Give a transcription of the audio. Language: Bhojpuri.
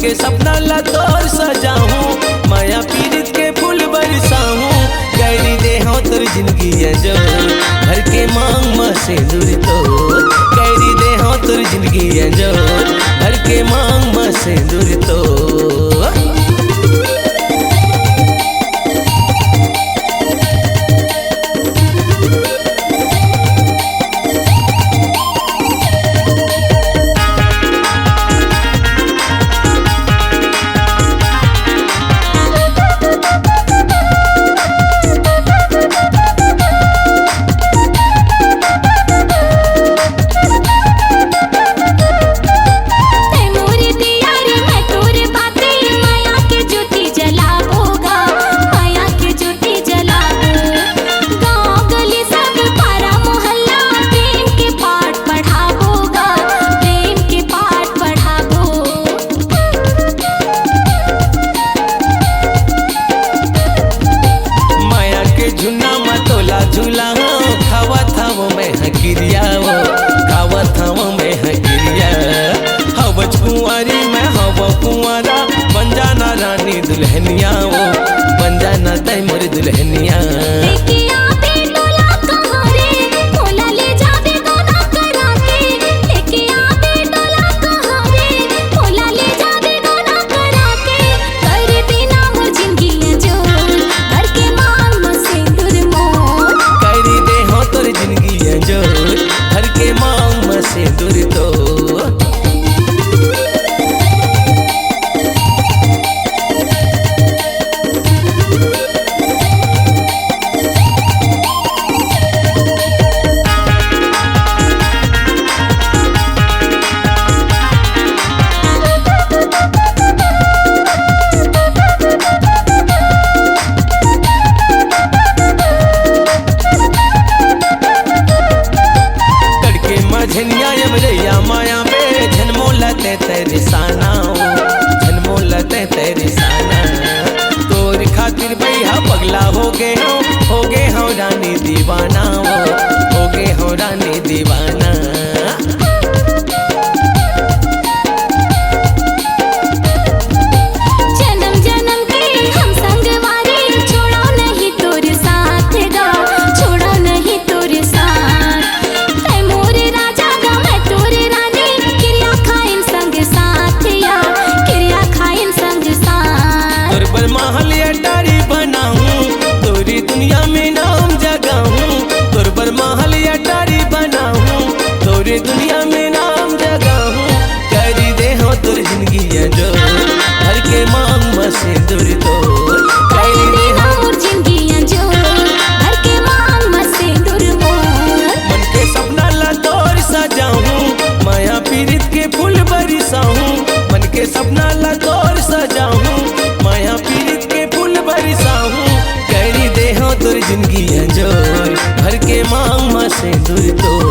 के सपना ला तोर सजाऊं, माया पीरित के फूल बरसाऊं, गैरी दे हो तोर जिंदगी जो भर के मांग में सिंदूर तो, गैरी दे हो तोर जिंदगी जो भर के मांग में सिंदूर तो। झूला हो खावत हूँ मैं हकिरिया वो खावत हूँ मैं हकिरिया, हवज कुंवारी मैं हव कुंवारा, बन जाना रानी दुल्हनिया वो, बन जाना तैमूर दुल्हनिया। हर के मांग में सिंदूर तो। झनिया यमरैया माया में जन्मो लते तेरी साना, जन्मो लते तेरी साना, तोर खातिर भैया पगला हो गए हो रानी दीवाना, हो गए हो रानी दीवाना। महल अटारी बनाऊं, तोरी दुनिया में नाम जगाऊं, तोर पर महल अटारी बनाऊं, तोरी दुनिया में नाम जगाऊं, करी दे हो तोर जिंदगी जो हर के मांग में सिंदूर तो, करी दे हो जिंदगी जो हर के मांग में सिंदूर मोर, मन के सपना ला तोर सजाऊं, माया पीरित के फूल बरसाऊं, मन के सपना ला तोर सजाऊं, माया पीरित के फूल बरसाऊं, करी दे हो तोर जिंदगी जो हर के मांग में सिंदूर तो।